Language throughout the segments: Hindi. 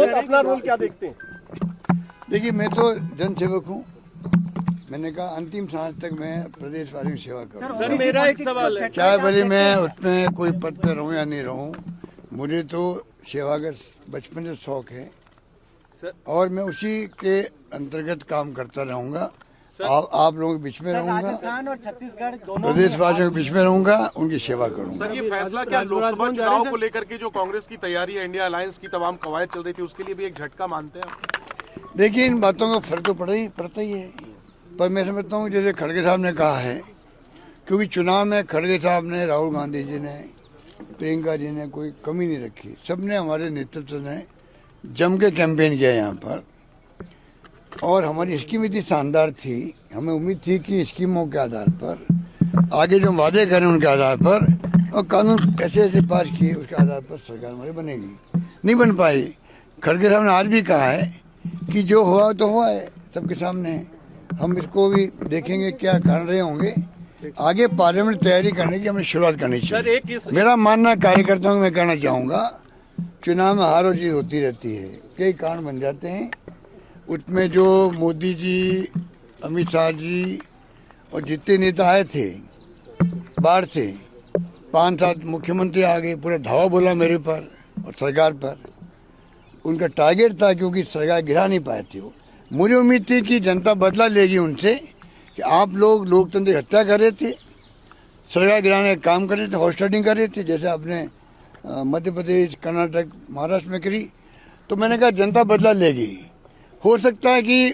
अपना रोल क्या देखते हैं? देखिए, मैं तो जनसेवक हूँ। मैंने कहा अंतिम सांस तक मैं प्रदेश वासियों की सेवा करूँ। सर मेरा एक सवाल है, चाहे भले मैं उसमें कोई पद पे रहूँ या नहीं रहूँ, मुझे तो सेवा का बचपन से शौक है और मैं उसी के अंतर्गत काम करता रहूँगा। आप लोगों के बीच में रहूँगा, राजस्थान और छत्तीसगढ़ दोनों प्रदेशवासियों के बीच में रहूँगा, उनकी सेवा करूँगा। सर ये फैसला क्या लोकसभा चुनाव को लेकर के जो कांग्रेस की तैयारी है, इंडिया अलायंस की तमाम कवायद चल रही थी, उसके लिए भी एक झटका मानते हैं आप? देखिए, इन बातों का फर्क तो पड़ता ही है, पर मैं समझता हूँ जैसे खड़गे साहब ने कहा है, क्योंकि चुनाव में खड़गे साहब ने, राहुल गांधी जी ने, प्रियंका जी ने कोई कमी नहीं रखी। सबने, हमारे नेतृत्व ने जम के कैंपेन किया यहाँ पर और हमारी स्कीम इतनी शानदार थी, हमें उम्मीद थी कि स्कीमों के आधार पर आगे जो वादे करें उनके आधार पर और कानून ऐसे ऐसे पास किए उसके आधार पर सरकार हमारी बनेगी। नहीं बन पाई। खड़गे साहब ने आज भी कहा है कि जो हुआ तो हुआ है, सबके सामने। हम इसको भी देखेंगे क्या कारण रहे होंगे। आगे पार्लियामेंट तैयारी करने की हमें शुरुआत करनी चाहिए। मेरा मानना कार्यकर्ताओं को मैं कहना चाहूँगा, चुनाव में हार और जीत होती रहती है, कई कारण बन जाते हैं। उसमें जो मोदी जी, अमित शाह जी और जितने नेता आए थे बाहर से, 5-7 मुख्यमंत्री आ गए, पूरा धावा बोला मेरे पर और सरकार पर। उनका टारगेट था क्योंकि सरकार गिरा नहीं पाए थे वो। मुझे उम्मीद थी कि जनता बदला लेगी उनसे कि आप लोग लोकतंत्र की हत्या कर रहे थे, सरकार गिराने का काम कर रहे थे, हॉस्टिंग कर रहे थे, जैसे आपने मध्य प्रदेश, कर्नाटक, महाराष्ट्र में करी। तो मैंने कहा जनता बदला लेगी। हो सकता है कि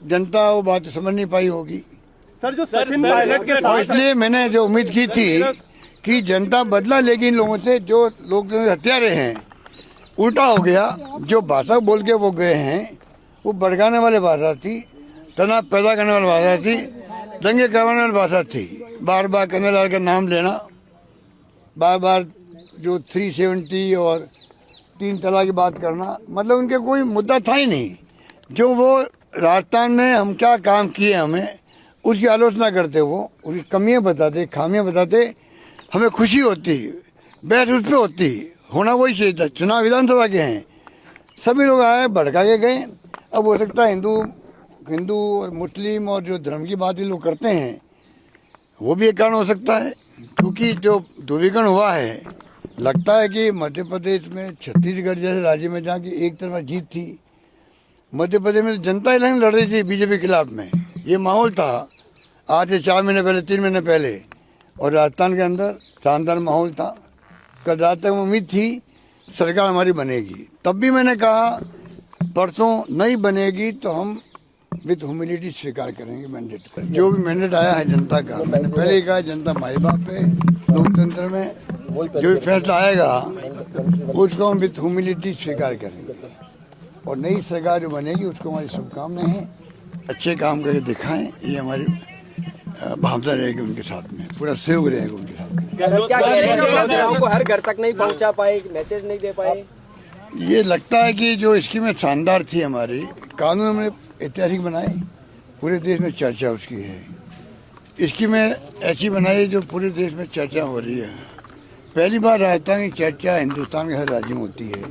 जनता वो बात समझ नहीं पाई होगी। सर जो सचिन पायलट के साथ, इसलिए मैंने जो उम्मीद की थी कि जनता बदला लेगी इन लोगों से जो लोकतंत्र के हत्यारे हैं। उल्टा हो गया। जो भाषा बोल के वो गए हैं वो भड़काने वाली भाषा थी, तनाव पैदा करने वाली भाषा थी, दंगे करवाने वाली भाषा थी। बार बार कन्हैयालाल का नाम लेना, बार बार जो 370 और 3 तलाक की बात करना, मतलब उनके कोई मुद्दा था ही नहीं। जो वो राजस्थान में हम क्या काम किए हमें उसकी आलोचना करते, वो उसकी कमियां बताते, खामियां बताते, हमें खुशी होती, बहस उस पर होती। होना वही चाहिए था। चुनाव विधानसभा के हैं, सभी लोग आए भड़का के गए। अब हो सकता है हिंदू और मुस्लिम और जो धर्म की बात ये लोग करते हैं वो भी एक कारण हो सकता है, क्योंकि जो ध्रुवीकरण हुआ है, लगता है कि मध्य प्रदेश में, छत्तीसगढ़ जैसे राज्य में जहाँ की एक तरफा जीत थी, मध्य प्रदेश में जनता इलेक्शन लड़ रही थी बीजेपी के खिलाफ में, ये माहौल था आज से 4 महीने पहले, 3 महीने पहले। और राजस्थान के अंदर शानदार माहौल था। कल रात तक उम्मीद थी सरकार हमारी बनेगी। तब भी मैंने कहा परसों नहीं बनेगी तो हम विद ह्यूमिलिटी स्वीकार करेंगे मैंडेट को। जो भी मैंडेट आया है जनता का, मैंने पहले ही कहा जनता माई बाप है। लोकतंत्र में जो भी फैसला आएगा उसको हम विद ह्यूमिलिटी स्वीकार करेंगे और नई सरकार जो बनेगी उसको हमारी शुभकामनाएं हैं। अच्छे काम करके दिखाएं, ये हमारी भावना रहेगी उनके साथ में, पूरा सहयोग रहेगा उनके साथ में। क्या कह रहे हैं को हर घर तक नहीं पहुंचा पाए, मैसेज नहीं दे पाए? ये लगता है कि जो स्कीमें शानदार थी हमारी, कानून में ऐतिहासिक बनाए, पूरे देश में चर्चा उसकी है। स्कीमें ऐसी बनाई जो पूरे देश में चर्चा हो रही है। पहली बार राजस्थान की चर्चा हिंदुस्तान के हर राज्य में होती है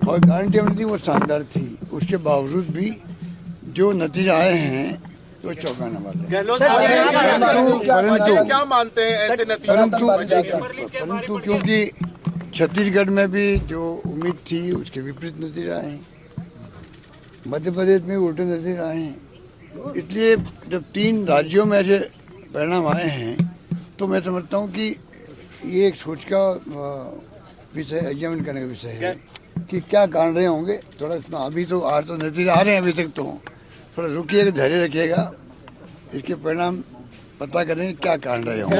और गारंटी वो शानदार थी। उसके बावजूद भी जो नतीजे आए हैं तो चौंकाने वाले। क्या मानते हैं ऐसे नतीजे? परंतु क्योंकि छत्तीसगढ़ में भी जो उम्मीद थी उसके विपरीत नतीजे आए हैं, मध्य प्रदेश में उल्टे नतीजे आए हैं। इसलिए जब 3 राज्यों में ऐसे परिणाम आए हैं तो मैं समझता हूँ कि ये एक सोच का विषय, एग्जामिन करने का विषय है कि क्या कारण रहे होंगे। थोड़ा इसमें अभी तो आज तो नतीजे आ रहे हैं, अभी तक तो थोड़ा रुकिएगा, धैर्य रखिएगा, इसके परिणाम पता करें क्या कारण रहे होंगे।